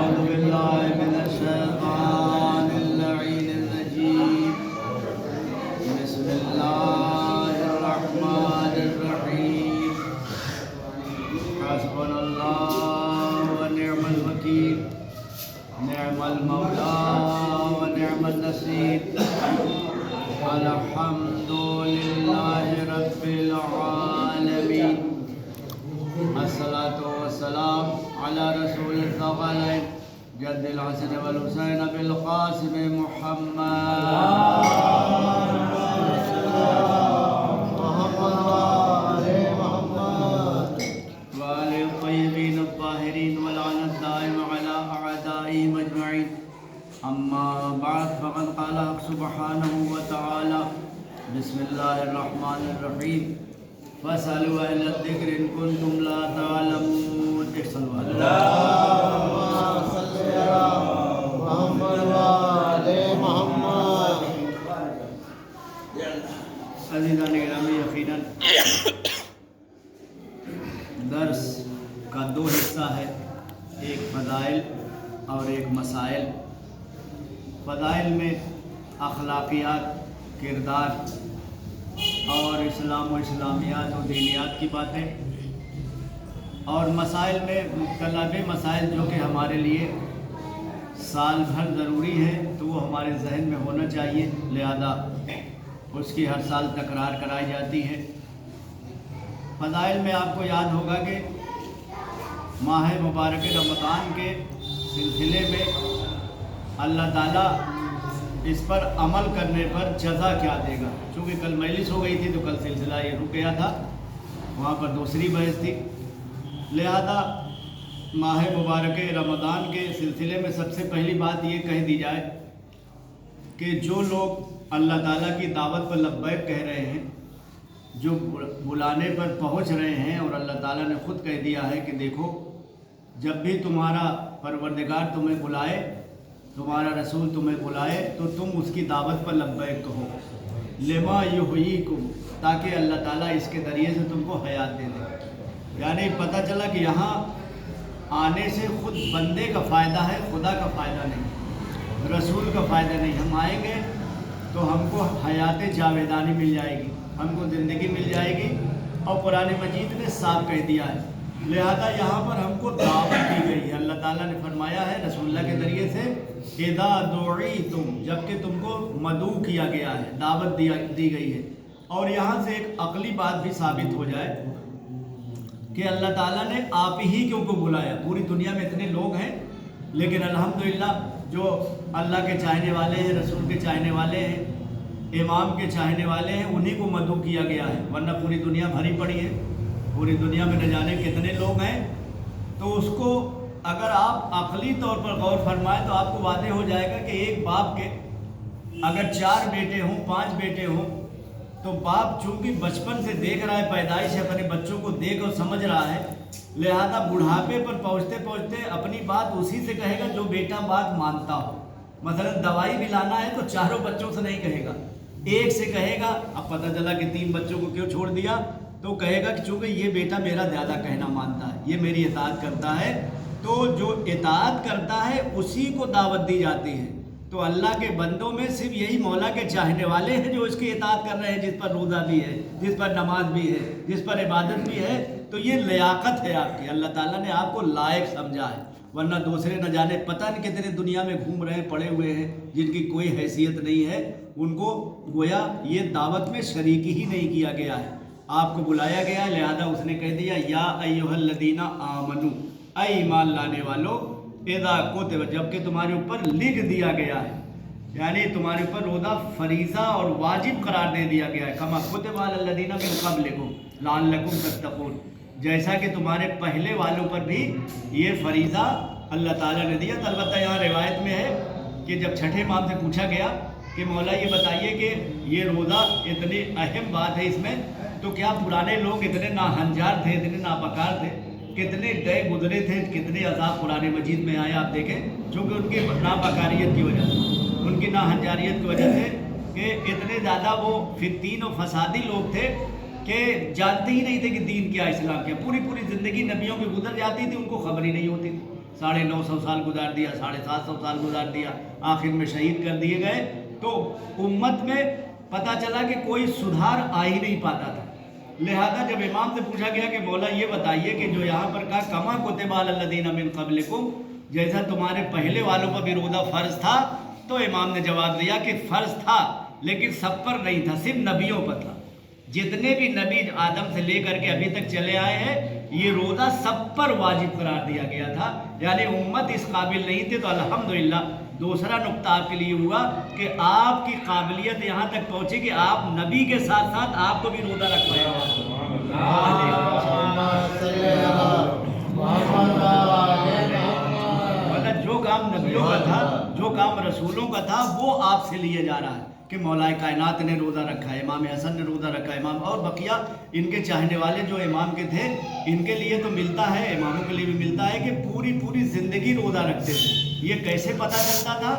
أعوذ بالله من الشيطان اللعين الرجيم بسم الله الرحمن الرحيم حسبنا الله ونعم الوكيل نعم المولى ونعم النصير الحمد لله رب العالمين الصلاة والسلام على رسول الثقلين جد الحسن والحسين بالقاسم محمد وآل الطيبين الطاهرين واللعنة الدائم على أعدائهم أجمعين أما بعد فقد قال سبحانه وتعالى بسم الله الرحمن الرحيم فاسألوا أهل الذكر إن كنتم لا تعلمون صلوا على اللهم صل على محمد وآل محمد. عزیزان گرامی، یقیناً درس کا دو حصہ ہے، ایک فضائل اور ایک مسائل۔ فضائل میں اخلاقیات، کردار اور اسلام و اسلامیات و دینیات کی باتیں، اور مسائل میں مختلف مسائل جو کہ ہمارے لیے سال بھر ضروری ہے تو وہ ہمارے ذہن میں ہونا چاہیے، لہذا اس کی ہر سال تکرار کرائی جاتی ہے۔ فضائل میں آپ کو یاد ہوگا کہ ماہ مبارک رمضان کے سلسلے میں اللہ تعالیٰ اس پر عمل کرنے پر جزا کیا دے گا۔ چونکہ کل مجلس ہو گئی تھی تو کل سلسلہ یہ رک گیا تھا، وہاں پر دوسری بحث تھی، لہذا ماہ مبارک رمضان کے سلسلے میں سب سے پہلی بات یہ کہہ دی جائے کہ جو لوگ اللہ تعالیٰ کی دعوت پر لبیک کہہ رہے ہیں، جو بلانے پر پہنچ رہے ہیں، اور اللہ تعالیٰ نے خود کہہ دیا ہے کہ دیکھو جب بھی تمہارا پروردگار تمہیں بلائے، تمہارا رسول تمہیں بلائے تو تم اس کی دعوت پر لبیک کہو، لما یحییکم، تاکہ اللہ تعالیٰ اس کے ذریعے سے تم کو حیات دے دے۔ یعنی پتہ چلا کہ یہاں آنے سے خود بندے کا فائدہ ہے، خدا کا فائدہ نہیں، رسول کا فائدہ نہیں۔ ہم آئیں گے تو ہم کو حیات جاویدانی مل جائے گی، ہم کو زندگی مل جائے گی، اور قرآن مجید نے صاف کہہ دیا ہے۔ لہذا یہاں پر ہم کو دعوت دی گئی ہے، اللہ تعالیٰ نے فرمایا ہے رسول اللہ کے ذریعے سے، اذا دعیتم، جب کہ تم کو مدعو کیا گیا ہے، دعوت دی گئی ہے۔ اور یہاں سے ایک عقلی بات بھی ثابت ہو جائے کہ اللہ تعالیٰ نے آپ ہی کیوں کو بلایا۔ پوری دنیا میں اتنے لوگ ہیں، لیکن الحمدللہ جو اللہ کے چاہنے والے ہیں، رسول کے چاہنے والے ہیں، امام کے چاہنے والے ہیں، انہی کو مدعو کیا گیا ہے، ورنہ پوری دنیا بھری پڑی ہے، پوری دنیا میں نہ جانے کتنے لوگ ہیں۔ تو اس کو اگر آپ عقلی طور پر غور فرمائیں تو آپ کو واضح ہو جائے گا کہ ایک باپ کے اگر 4 بیٹے ہوں، 5 بیٹے ہوں، تو باپ چونکہ بچپن سے دیکھ رہا ہے، پیدائش سے اپنے بچوں کو دیکھ اور سمجھ رہا ہے، لہذا بڑھاپے پر پہنچتے پہنچتے اپنی بات اسی سے کہے گا جو بیٹا بات مانتا ہو۔ مثلا دوائی بھی لانا ہے تو 4 بچوں سے نہیں کہے گا، ایک سے کہے گا۔ اب پتہ چلا کہ 3 بچوں کو کیوں چھوڑ دیا، تو کہے گا کہ چونکہ یہ بیٹا میرا زیادہ کہنا مانتا ہے، یہ میری اطاعت کرتا ہے، تو جو اطاعت کرتا ہے اسی کو دعوت دی جاتی ہے۔ تو اللہ کے بندوں میں صرف یہی مولا کے چاہنے والے ہیں جو اس کی اطاعت کر رہے ہیں، جس پر روزہ بھی ہے، جس پر نماز بھی ہے، جس پر عبادت بھی ہے۔ تو یہ لیاقت ہے آپ کی، اللہ تعالیٰ نے آپ کو لائق سمجھا ہے، ورنہ دوسرے نہ جانے پتہ نہیں کتنے دنیا میں گھوم رہے ہیں، پڑے ہوئے ہیں، جن کی کوئی حیثیت نہیں ہے، ان کو گویا یہ دعوت میں شریک ہی نہیں کیا گیا ہے۔ آپ کو بلایا گیا، لہذا اس نے کہہ دیا یا ایھا الذین آمنو، اے ایمان لانے والو، اذا کتب، جب کہ تمہارے اوپر لکھ دیا گیا ہے، یعنی تمہارے اوپر روزہ فریضہ اور واجب قرار دے دیا گیا ہے، کما کتب علی الذین من قبلکم لعلکم تتقون، جیسا کہ تمہارے پہلے والوں پر بھی یہ فریضہ اللہ تعالیٰ نے دیا۔ تو البتہ یہاں روایت میں ہے کہ جب چھٹے امام سے پوچھا گیا کہ مولا یہ بتائیے کہ یہ روزہ اتنی اہم بات ہے، اس میں تو کیا پرانے لوگ اتنے ناہنجار تھے، اتنے ناپکار تھے، کتنے گئے گزرے تھے، کتنے عذاب قرآن مجید میں آئے آپ دیکھیں، چونکہ ان کی ناپکاریت کی وجہ سے، ان کی ناہنجاریت کی وجہ سے، کہ اتنے زیادہ وہ فتین و فسادی لوگ تھے کہ جانتے ہی نہیں تھے کہ دین کیا، اسلام کیا۔ پوری زندگی نبیوں کی گزر جاتی تھی، ان کو خبر ہی نہیں ہوتی تھی، 950 साल गुजार दिया, 750 साल गुजार दिया, आखिर में शहीद कर दिए गए। तो उम्मत में पता चला कि कोई सुधार आ ही नहीं पाता था। लिहाजा जब इमाम से पूछा गया कि मौला ये बताइए कि जो यहाँ पर कहा कमा कुतिबा अलल्लज़ीना मिन क़ब्लिकुम, जैसा तुम्हारे पहले वालों पर भी रोज़ा फ़र्ज़ था, तो इमाम ने जवाब दिया कि फ़र्ज़ था लेकिन सब पर नहीं था, सिर्फ नबियों पर था। जितने भी नबी आदम से लेकर के अभी तक चले आए हैं, ये रोज़ा सब पर वाजिब करार दिया गया था। यानी उम्मत इस काबिल नहीं थी। तो अल्हम्दुलिल्लाह दूसरा नुक्ता आपके लिए हुआ कि आपकी काबिलियत यहाँ तक पहुँची कि आप नबी के साथ साथ आपको भी रोज़ा रखवाया। मतलब जो काम नबियों का था, जो काम रसूलों का था, वो आपसे लिए जा रहा है कि मौलाए कायनात ने रोज़ा रखा है, इमाम हसन ने रोज़ा रखा है, इमाम और बकिया इनके चाहने वाले जो इमाम के थे, इनके लिए तो मिलता है, इमामों के लिए भी मिलता है कि पूरी पूरी ज़िंदगी रोज़ा रखते थे। ये कैसे पता चलता था?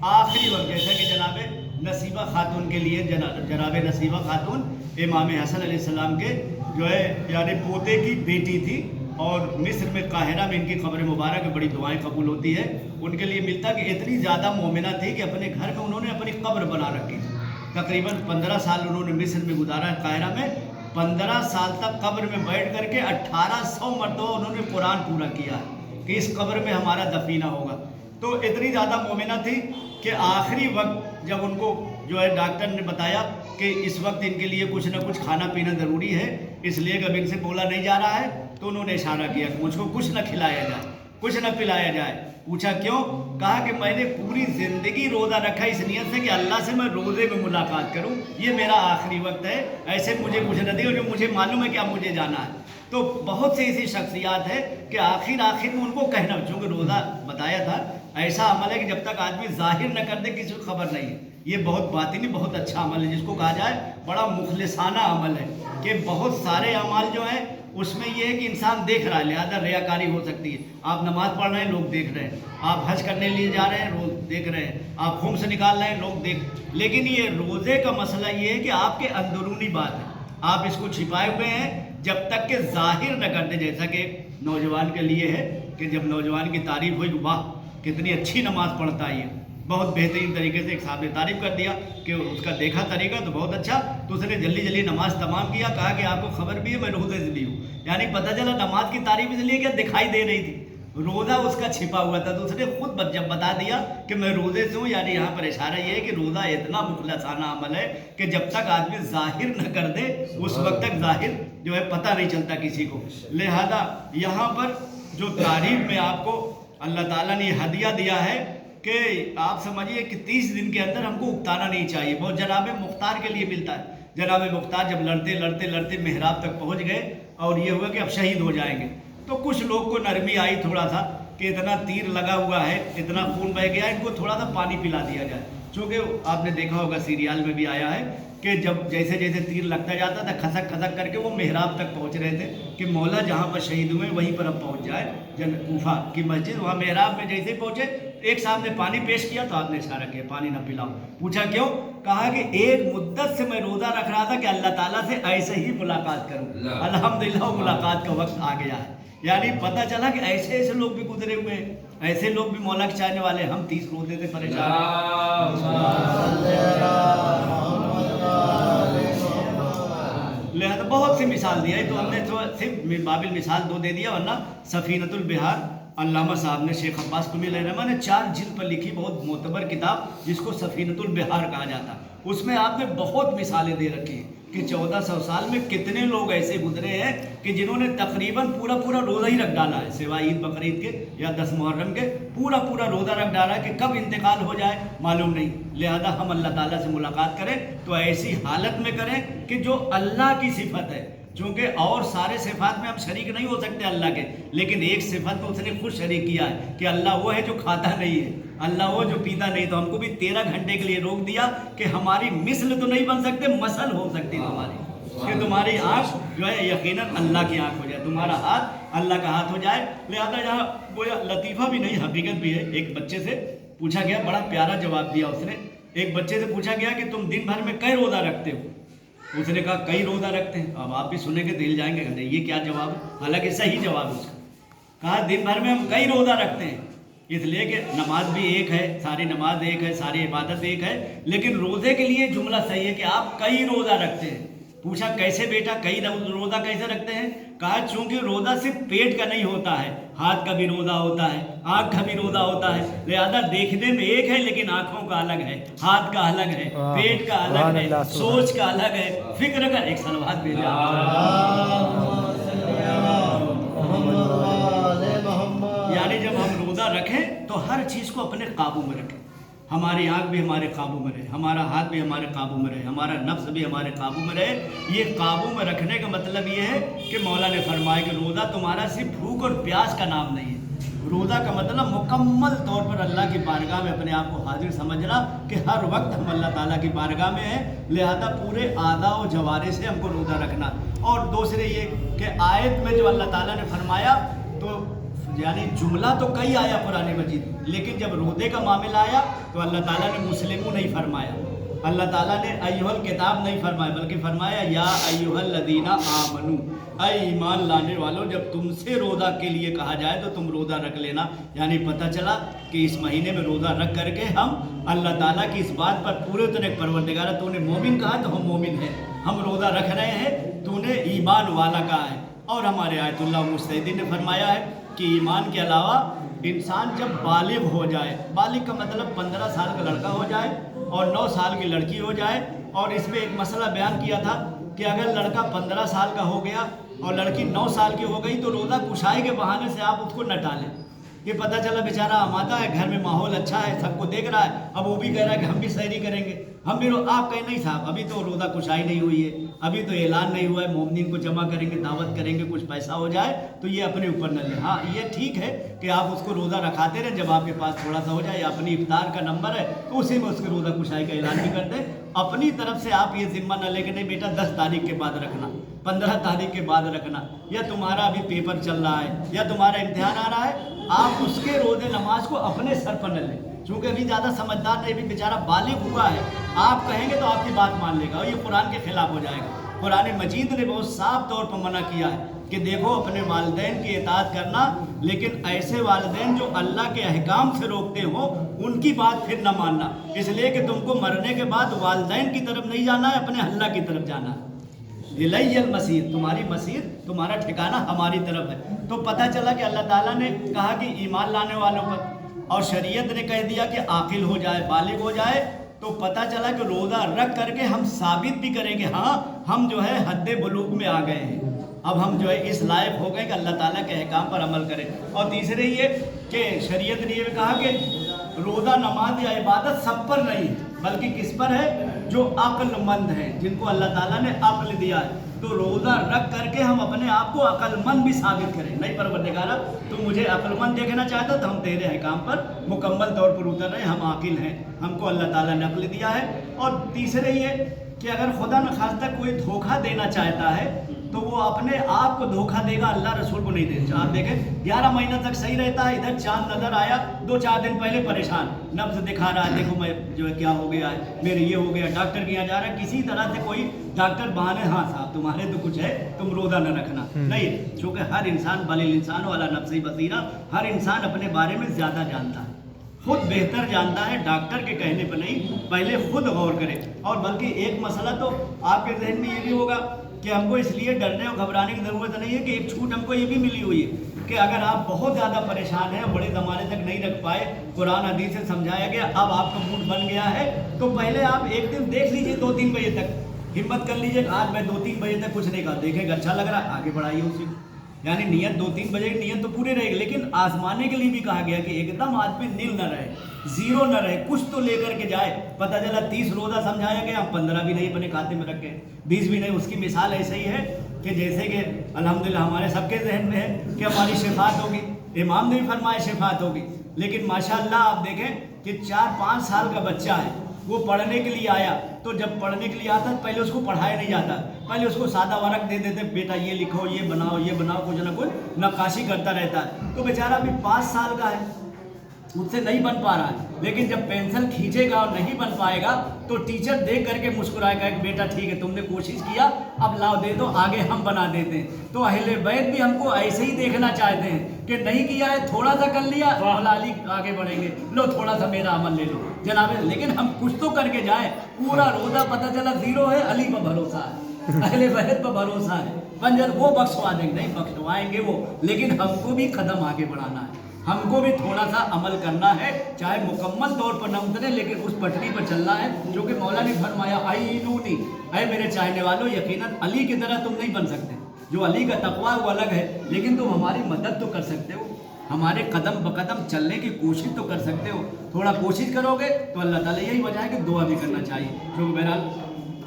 आखिरी वक्त, जैसा कि जनाब नसीबा खातून के लिए, जनाब नसीबा खातून इमाम हसन अलैहिस्सलाम के जो है यानी पोते की बेटी थी, और मिस्र में काहिरा में इनकी क़ब्र मुबारक में बड़ी दुआएं कबूल होती है। उनके लिए मिलता कि इतनी ज़्यादा मोमिना थी कि अपने घर में उन्होंने अपनी कब्र बना रखी थी। तकरीबन 15 साल उन्होंने मिस्र में गुजारा है, काहिरा में 15 साल तक कब्र में बैठ करके 1800 मरतबा उन्होंने कुरान पूरा किया है कि इस कब्र में हमारा दफीना होगा। तो इतनी ज़्यादा मोमिना थी कि आखिरी वक्त जब उनको जो है डॉक्टर ने बताया कि इस वक्त इनके लिए कुछ ना कुछ खाना पीना ज़रूरी है, इसलिए कभी इनसे बोला नहीं जा रहा है, तो उन्होंने इशारा किया कि मुझको कुछ न खिलाया जाए, कुछ न पिलाया जाए। पूछा क्यों? कहा कि मैंने पूरी ज़िंदगी रोज़ा रखा इस नियत से कि अल्लाह से मैं रोज़े में मुलाकात करूं, ये मेरा आखिरी वक्त है, ऐसे मुझे कुछ न दियो जो मुझे मालूम है कि अब मुझे जाना है। तो बहुत सी ऐसी शख्सियात है कि आखिर में उनको कहना, चूँकि रोज़ा बताया था ऐसा अमल है कि जब तक आदमी ज़ाहिर न कर दे किसी को खबर नहीं है। ये बहुत बातिनी, बहुत अच्छा अमल है, जिसको कहा जाए बड़ा मुखलिसाना अमल है कि बहुत सारे अमाल जो हैं उसमें ये है कि इंसान देख रहा है, लिहाजा रियाकारी हो सकती है। आप नमाज़ पढ़ रहे हैं, लोग देख रहे हैं, आप हज करने लिए जा रहे हैं, लोग देख रहे हैं, आप खून से निकाल रहे हैं, लोग देख। लेकिन ये रोज़े का मसला ये है कि आपके अंदरूनी बात है, आप इसको छिपाए हुए हैं जब तक कि ज़ाहिर न कर दे। जैसा कि नौजवान के लिए है कि जब नौजवान की तारीफ़ हुई, वाह कितनी अच्छी नमाज़ पढ़ता है, ये बहुत बेहतरीन तरीके से एक साहब ने तारीफ़ कर दिया कि उसका देखा तरीका तो बहुत अच्छा, तो उसने जल्दी जल्दी नमाज तमाम किया। कहा कि आपको खबर भी है मैं रोज़े से भी हूँ। यानी पता चला नमाज की तारीफ़ इसलिए क्या दिखाई दे रही थी, रोज़ा उसका छिपा हुआ था। तो उसने खुद जब बता दिया कि मैं रोज़े से हूँ, यानी यहाँ पर इशारा ये है कि रोज़ा इतना मुखलसाना अमल है कि जब तक आदमी ज़ाहिर न कर दे उस वक्त तक ज़ाहिर जो है पता नहीं चलता किसी को। लिहाजा यहाँ पर जो तारीफ़ में आपको अल्लाह ताला ने हदिया दिया है कि आप समझिए कि 30 दिन के अंदर हमको उकताना नहीं चाहिए। बहुत जनाब मुख्तार के लिए मिलता है। जनाब मुख्तार जब लड़ते लड़ते लड़ते मेहराब तक पहुंच गए और ये हुआ कि अब शहीद हो जाएंगे, तो कुछ लोग को नरमी आई थोड़ा सा कि इतना तीर लगा हुआ है, इतना खून बह गया, इनको थोड़ा सा पानी पिला दिया जाए। चूँकि आपने देखा होगा सीरियल में भी आया है कि जब जैसे जैसे तीर लगता जाता था खसक खसक करके वो मेहराब तक पहुंच रहे थे कि मौला जहाँ पर शहीद हुए वहीं पर अब पहुंच जाए। कूफा की मस्जिद, वहाँ मेहराब में जैसे ही पहुंचे एक साहब ने पानी पेश किया तो आपने इशारा किया पानी ना पिलाओ। पूछा क्यों? कहा कि एक मुद्दत से मैं रोज़ा रख रहा था कि अल्लाह ताला से ऐसे ही मुलाकात करूँ। अल्हम्दुलिल्लाह मुलाकात का वक्त आ गया है। यानी पता चला कि ऐसे ऐसे लोग भी गुजरे हुए हैं, ऐसे लोग भी मौला के चाहने वाले। हम 30 रोज़े से परेशान लिहाजा बहुत सी मिसाल दिया है, तो हमने तो सिर्फ बाबिल मिसाल 2 दे दिया, वरना सफीनतुल बिहार अल्लामा साहब ने, शेख अब्बास कुमी रहमान ने 4 जिल्द पर लिखी बहुत मोतबर किताब जिसको सफीनतुल बिहार कहा जाता, उसमें आपने बहुत मिसालें दे रखी हैं कि 1400 साल में कितने लोग ऐसे गुजरे हैं कि जिन्होंने तकरीबन पूरा पूरा रोज़ा ही रख डाला है, सिवाय ईद बकरीद के या 10 मुहर्रम के, पूरा पूरा रोज़ा रख डाला है कि कब इंतकाल हो जाए मालूम नहीं। लिहाजा हम अल्लाह ताला से मुलाकात करें तो ऐसी हालत में करें कि जो अल्लाह की सिफत है, चूँकि और सारे सिफात में हम शरीक नहीं हो सकते अल्लाह के, लेकिन एक सिफत तो उसने खुद शरीक किया है कि अल्लाह वो है जो खाता नहीं है, अल्लाह वो जो पीता नहीं। तो हमको भी 13 घंटे के लिए रोक दिया कि हमारी मिसल तो नहीं बन सकते, मसल हो सकती है तुम्हारी, कि तुम्हारी आँख जो है यकीनन अल्लाह की आँख हो जाए, तुम्हारा हाथ अल्लाह का हाथ हो जाए। लिहाजा यहाँ वो लतीफ़ा भी नहीं हकीकत भी है। एक बच्चे से पूछा गया, बड़ा प्यारा जवाब दिया उसने। एक बच्चे से पूछा गया कि तुम दिन भर में कई रोज़ा रखते हो? उसने कहा कई रोज़ा रखते हैं। अब आप भी सुनेंगे तो हिल जाएंगे, ये क्या जवाब है? हालांकि सही जवाब है उसका। कहा दिन भर में हम कई रोज़ा रखते हैं, इसलिए कि नमाज भी एक है, सारी नमाज एक है, सारी इबादत एक है, लेकिन रोज़े के लिए जुमला सही है कि आप कई रोज़ा रखते हैं। पूछा कैसे बेटा, कई रोज़ा कैसे रखते हैं? कहा चूंकि रोज़ा सिर्फ पेट का नहीं होता है, हाथ का भी रोज़ा होता है, आँख का भी रोज़ा होता है, लिहाजा देखने में एक है लेकिन आँखों का अलग है, हाथ का अलग है, पेट का अलग है, सोच का अलग है, फिक्र का। एक सलवात भेजा। यानी जब हम रोज़ा रखें तो हर चीज़ को अपने काबू में रखें। हमारी आँख भी हमारे काबू में रहे, हमारा हाथ भी हमारे काबू में रहे, हमारा नफ्स भी हमारे काबू में रहे। ये काबू में रखने का मतलब ये है कि मौला ने फरमाया कि रोज़ा तुम्हारा सिर्फ भूख और प्यास का नाम नहीं है। रोज़ा का मतलब मुकम्मल तौर पर अल्लाह की बारगाह में अपने आप को हाजिर समझना कि हर वक्त हम अल्लाह ताला की बारगाह में हैं, लिहाजा पूरे आदा और जवारे से हमको रोज़ा रखना। और दूसरे ये कि आयत में जो अल्लाह ताला ने फरमाया, तो यानी जुमला तो कई आया कुरान मजीद, लेकिन जब रोज़े का मामला आया तो अल्लाह ताला ने मुस्लिमू नहीं फरमाया, अल्लाह ताला ने अय्युहल किताब नहीं फरमाया, बल्कि फरमाया या अय्युहल लदीना आमनू, ऐ ईमान लाने वालों, जब तुमसे रोज़ा के लिए कहा जाए तो तुम रोज़ा रख लेना। यानी पता चला कि इस महीने में रोज़ा रख करके हम अल्लाह ताला की इस बात पर पूरे तरह परवरदिगार, तूने मोमिन कहा तो हम मोमिन हैं, हम रोज़ा रख रहे हैं, तूने ईमान वाला कहा है। और हमारे आयतुल्लाह मुस्तैदी ने फरमाया है कि ईमान के अलावा इंसान जब बालिग हो जाए, बालिग का मतलब 15 साल का लड़का हो जाए और 9 साल की लड़की हो जाए, और इसमें एक मसला बयान किया था कि अगर लड़का 15 साल का हो गया और लड़की 9 साल की हो गई तो रोज़ा कुशाई के बहाने से आप उसको न टालें। ये पता चला बेचारा आमादा है, घर में माहौल अच्छा है, सबको देख रहा है, अब वो भी कह रहा है कि हम भी सहरी करेंगे, हम भी आप कहें नहीं साहब अभी तो रोज़ा कुशाई नहीं हुई है, अभी तो ऐलान नहीं हुआ है, मोमिनीन को जमा करेंगे, दावत करेंगे, कुछ पैसा हो जाए तो ये अपने ऊपर न ले। हाँ ये ठीक है कि आप उसको रोज़ा रखाते रहें, जब आपके पास थोड़ा सा हो जाए, अपनी इफ्तार का नंबर है तो उसी में उसके रोज़ा कुशाई का ऐलान भी कर दें। अपनी तरफ से आप ये जिम्मा न लेके नहीं बेटा 10 तारीख के बाद रखना, 15 तारीख के बाद रखना, या तुम्हारा अभी पेपर चल रहा है या तुम्हारा इम्तिहान आ रहा है, आप उसके रोज़े नमाज को अपने सर पर न लें। चूँकि अभी ज़्यादा समझदार नहीं, भी बेचारा बालिग हुआ है, आप कहेंगे तो आपकी बात मान लेगा और ये कुरान के खिलाफ हो जाएगा। कुरान मजीद ने बहुत साफ तौर पर मना किया है कि देखो अपने वालिदैन की इताअत करना, लेकिन ऐसे वालिदैन जो अल्लाह के अहकाम से रोकते हो उनकी बात फिर न मानना, इसलिए कि तुमको मरने के बाद वालिदैन की तरफ नहीं जाना है, अपने अल्लाह की तरफ जाना है। इलैयल मसीर, तुम्हारी मसीर, तुम्हारा ठिकाना हमारी तरफ है। तो पता चला कि अल्लाह ताला ने कहा कि ईमान लाने वालों पर, और शरीयत ने कह दिया कि आकिल हो जाए, बालिग हो जाए, तो पता चला कि रोज़ा रख करके हम साबित भी करेंगे हाँ हम जो है हद्दे बुलूग में आ गए हैं, अब हम जो है इस लायक हो गए कि अल्लाह ताला के अहकाम पर अमल करें। और तीसरे ये कि शरीयत ने ये कहा कि रोज़ा नमाज या इबादत सब पर नहीं, बल्कि किस पर है, जो अक्लमंद है, जिनको अल्लाह ताला ने अक्ल दिया है। तो रोज़ा रख करके हम अपने आप को अक्लमंद भी साबित करें, नहीं परवरदिगारा तो मुझे अक्लमंद देखना चाहता तो हम तेरे अहकाम पर मुकम्मल तौर पर उतर रहे हैं, हम आकिल हैं, हमको अल्लाह ताला ने अक्ल दिया है। और तीसरे ये कि अगर खुदा न खास्ता कोई धोखा देना चाहता है तो वो अपने आप को धोखा देगा, अल्लाह रसूल को नहीं देगा। आप देखें 11 महीना तक सही रहता है, इधर चांद नजर आया 2-4 दिन पहले परेशान, नब्ज दिखा रहा है, देखो मैं जो है क्या हो गया है, मेरे ये हो गया, डॉक्टर के यहाँ जा रहा है, किसी तरह से कोई डॉक्टर बहाने, हाँ साहब तुम्हारे तो कुछ है, तुम रोज़ा न रखना नहीं, क्योंकि हर इंसान बलिल इंसान वाला नफ्सी बसीरा, हर इंसान अपने बारे में ज़्यादा जानता है, खुद बेहतर जानता है, डॉक्टर के कहने पर नहीं, पहले खुद गौर करें। और बल्कि एक मसला तो आपके जहन में ये भी होगा कि हमको इसलिए डरने और घबराने की ज़रूरत नहीं है कि एक छूट हमको ये भी मिली हुई है कि अगर आप बहुत ज़्यादा परेशान हैं, बड़े ज़माने तक नहीं रख पाए, कुरान हदीस से समझाया गया, अब आपका मूड बन गया है, तो पहले आप एक दिन देख लीजिए 2-3 बजे तक, हिम्मत कर लीजिए आज मैं 2-3 बजे तक कुछ नहीं कहा, देखेगा अच्छा लग रहा है आगे बढ़ाइए उसी, यानी नियत 2-3 बजे की नियत तो पूरी रहेगी, लेकिन आजमाने के लिए भी कहा गया कि एकदम आदमी नील न रहे, जीरो न रहे, कुछ तो लेकर के जाए। पता चला 30 रोज़ा समझाया गया, हम 15 भी नहीं अपने खाते में रखे, 20 भी नहीं। उसकी मिसाल ऐसे ही है कि जैसे कि अल्हम्दुलिल्लाह हमारे सबके जहन में है कि हमारी शिफात होगी, इमाम ने भी फरमाया शिफात होगी, लेकिन माशाअल्लाह आप देखें कि 4-5 साल का बच्चा है, वो पढ़ने के लिए आया, तो जब पढ़ने के लिए आता है पहले उसको पढ़ाया नहीं जाता, पहले उसको सादा वर्क दे देते, बेटा ये लिखो, ये बनाओ, कुछ ना कुछ नक्काशी करता रहता है। तो बेचारा अभी 5 साल का है, उससे नहीं बन पा रहा है, लेकिन जब पेंसिल खींचेगा और नहीं बन पाएगा तो टीचर देख करके मुस्कुराएगा कि बेटा ठीक है तुमने कोशिश किया, अब लाओ दे दो, आगे हम बना देते हैं। तो अहले बैत भी हमको ऐसे ही देखना चाहते हैं कि नहीं किया है, थोड़ा सा कर लिया, अली आगे बढ़ेंगे, लो थोड़ा सा मेरा अमल ले लो जनाब, लेकिन हम कुछ तो करके जाए। पूरा रोज़ा पता चला 0 है, अली पर भरोसा है, अहले बैत पर भरोसा है, पंजर वो बख्शवा देंगे, नहीं बख्शवाएंगे वो, लेकिन हमको भी कदम आगे बढ़ाना है, हमको भी थोड़ा सा अमल करना है, चाहे मुकम्मल तौर पर न उतरे लेकिन उस पटरी पर चलना है जो कि मौला ने फरमाया आईनूनी, ऐ मेरे चाहने वालों यकीनन अली की तरह तुम नहीं बन सकते। जो अली का तकवा वो अलग है, लेकिन तुम हमारी मदद तो कर सकते हो, हमारे कदम बकदम चलने की कोशिश तो कर सकते हो। थोड़ा कोशिश करोगे तो अल्लाह ताला यही वजह है कि दुआ भी करना चाहिए। क्योंकि बहरहाल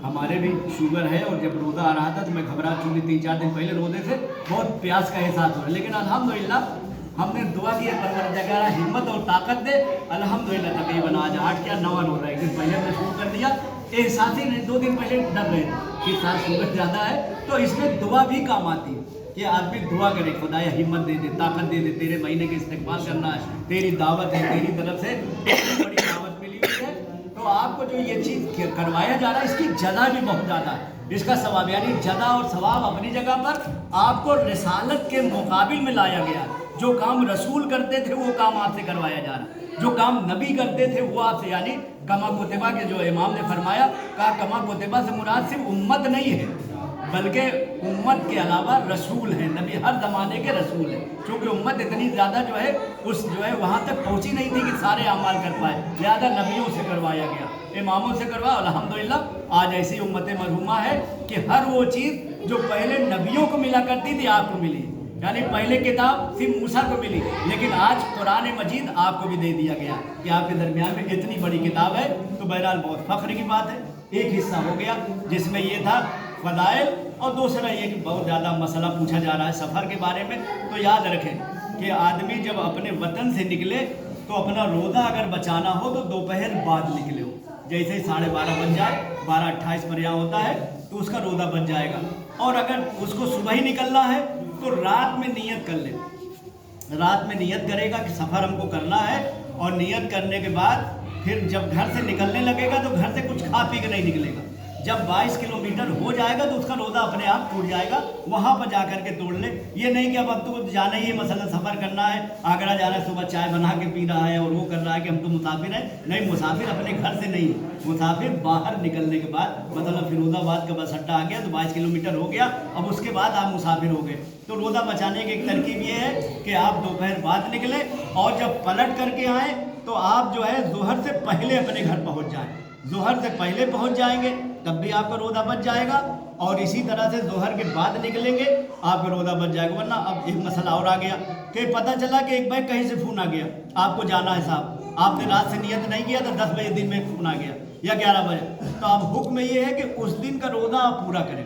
हमारे भी शुगर है और जब रोज़ा आ रहा था तो मैं घबरा, चूँकि 3-4 दिन पहले रोज़े से बहुत प्यास का एहसास हो रहा है, लेकिन अल्हम्दुलिल्लाह हमने दुआ की है परवरदिगार हिम्मत और ताकत दे। अल्हम्दुलिल्लाह तकरीबन आज 8 या 9 रोज़ा, एक दिन पहले हमने शुरू कर दिया, एहसास ही नहीं, 2 दिन पहले डर रहे थे कि साथ शुगर ज़्यादा है, तो इसमें दुआ भी काम आती है कि आदमी दुआ करे, खुदाया हिम्मत दे दे, ताकत दे दे, तेरे महीने के इस्तेकबाल करना है, तेरी दावत है, तेरी तरफ से बड़ी दावत मिली हुई है, तो आपको जो ये चीज़ करवाया जा रहा है इसकी जदा भी बहुत ज़्यादा है, इसका सवाब यानी जदा और सवाब अपनी जगह पर आपको रिसालत के मुकाबिल में लाया गया। जो काम रसूल करते थे वो काम आपसे करवाया जा रहा है, जो काम नबी करते थे वो आपसे, यानी कमा कुतबा के जो इमाम ने फरमाया, कहा कमा कुतबा से मुराद सिर्फ उम्मत नहीं है बल्कि उम्मत के अलावा रसूल हैं, नबी हर ज़माने के रसूल हैं। क्योंकि उम्मत इतनी ज़्यादा जो है वहाँ तक पहुँची नहीं थी कि सारे अमाल कर पाए, लिहाजा नबियों से करवाया गया, इमामों से करवाया। अल्हम्दुलिल्लाह आज ऐसी उम्मत मरहूमा है कि हर वो चीज़ जो पहले नबियों को मिला करती थी आपको मिली, यानी पहले किताब सिर्फ मूसा को मिली, लेकिन आज कुरान मजीद आपको भी दे दिया गया कि आपके दरमियान में इतनी बड़ी किताब है। तो बहरहाल बहुत फ़ख्र की बात है। एक हिस्सा हो गया जिसमें ये था फ़दाइल, और दूसरा ये कि बहुत ज़्यादा मसला पूछा जा रहा है सफ़र के बारे में। तो याद रखें कि आदमी जब अपने वतन से निकले तो अपना रोज़ा अगर बचाना हो तो दोपहर बाद निकले हो, जैसे ही 12:30 बन जाए, 12:28 पर यहाँ होता है तो उसका रोज़ा बच जाएगा। और अगर उसको सुबह ही निकलना है तो रात में नियत कर ले, रात में नियत करेगा कि सफ़र हमको करना है, और नियत करने के बाद फिर जब घर से निकलने लगेगा तो घर से कुछ खा पी के नहीं निकलेगा। जब 22 किलोमीटर हो जाएगा तो उसका रोज़ा अपने आप टूट जाएगा, वहाँ पर जा कर के तोड़ ले। ये नहीं कि अब तो जाना ही है, मसलन सफ़र करना है, आगरा जाना है, सुबह चाय बना के पी रहा है और वो कर रहा है कि हम तो मुसाफिर हैं। नहीं, मुसाफिर अपने घर से नहीं, मुसाफिर बाहर निकलने के बाद, मतलब फिरोजाबाद का बस अड्डा आ गया तो 22 किलोमीटर हो गया, अब उसके बाद आप मुसाफिर हो गए। तो रोज़ा बचाने की एक तरकीब ये है कि आप दोपहर बाद निकले, और जब पलट करके आएँ तो आप जो है ज़ोहर से पहले अपने घर पहुँच जाएँ। ज़ोहर से पहले पहुँच जाएंगे तब भी आपका रोज़ा बच जाएगा, और इसी तरह से ज़ोहर के बाद निकलेंगे आपका रोज़ा बच जाएगा। वरना अब एक मसला और आ गया कि पता चला कि एक भाई कहीं से फ़ोन आ गया, आपको जाना है साहब, आपने रात से नियत नहीं किया तो 10 बजे दिन में फ़ोन आ गया या 11 बजे, तो अब हुक्म ये है कि उस दिन का रोज़ा आप पूरा करें,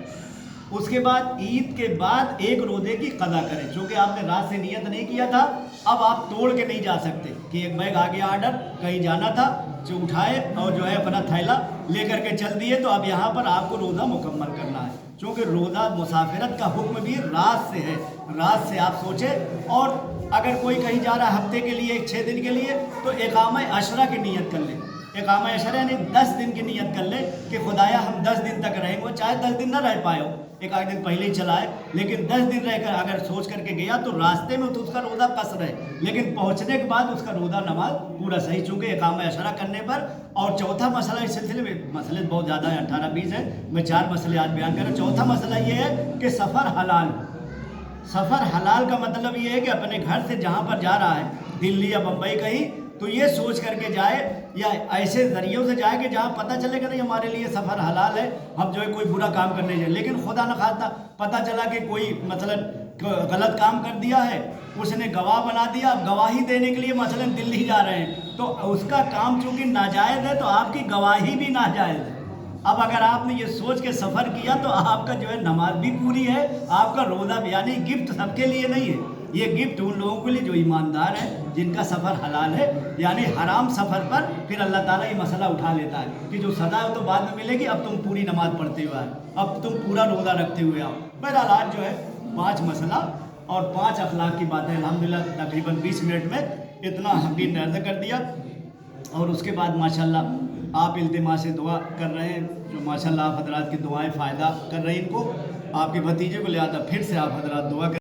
उसके बाद ईद के बाद एक रोज़े की क़ज़ा करें। चूँकि आपने रात से नियत नहीं किया था, अब आप तोड़ के नहीं जा सकते कि एक बैग आ गया ऑर्डर, कहीं जाना था, जो उठाए और जो है अपना थैला ले करके चल दिए, तो अब यहाँ पर आपको रोज़ा मुकम्मल करना है। चूँकि रोज़ा मुसाफिरत का हुक्म भी रात से है, रात से आप सोचें। और अगर कोई कहीं जा रहा है हफ्ते के लिए, 6 दिन के लिए, तो इकामा अशरा की नियत कर ले, इकामा अशरा यानी 10 दिन की नियत कर ले कि खुदाया हम 10 दिन तक रहेंगे, चाहे 10 दिन ना रह पाए हो, एक आध दिन पहले ही चलाए, लेकिन 10 दिन रहकर अगर सोच करके गया तो रास्ते में तो उसका रोज़ा कसर है, लेकिन पहुंचने के बाद उसका रोज़ा नमाज पूरा सही, चूँकि इकामा अशरा करने पर। और चौथा मसला इस सिलसिले में, मसले बहुत ज़्यादा है, 18-20 है, मैं 4 मसले आज बयान कर रहा हूँ। चौथा मसला ये है कि सफ़र हलाल, सफ़र हलाल का मतलब ये है कि अपने घर से जहाँ पर जा रहा है, दिल्ली या बम्बई कहीं, तो ये सोच करके जाए या ऐसे ज़रियों से जाए कि जहाँ पता चलेगा नहीं हमारे लिए सफ़र हलाल है, हम जो है कोई बुरा काम करने जाए। लेकिन खुदा न खास्ता पता चला कि कोई मसलन गलत काम कर दिया है, उसने गवाह बना दिया, अब गवाही देने के लिए मसलन दिल्ली जा रहे हैं, तो उसका काम चूँकि नाजायज़ है तो आपकी गवाही भी नाजायज़ है। अब अगर आपने ये सोच के सफ़र किया तो आपका जो है नमाज भी पूरी है, आपका रोज़ा भी, यानी गिफ्ट सबके लिए नहीं है, ये गिफ्ट उन लोगों के लिए जो ईमानदार हैं, जिनका सफ़र हलाल है। यानी हराम सफ़र पर फिर अल्लाह ताला ये मसला उठा लेता है कि जो सज़ा है तो बाद में मिलेगी, अब तुम पूरी नमाज़ पढ़ते हुए आए, अब तुम पूरा रोज़ा रखते हुए आओ। बहरहाल आज जो है 5 मसला اور 5 اخلاق کی باتیں الحمدللہ تقریباً 20 منٹ میں اتنا حقیر نے عرض کر دیا. اور اس کے بعد ماشاءاللہ آپ التماس سے دعا کر رہے ہیں جو ماشاءاللہ آپ حضرات کی دعائیں فائدہ کر رہی ان کو، آپ کے بھتیجے کو، لہٰذا پھر سے آپ حضرات دعا کر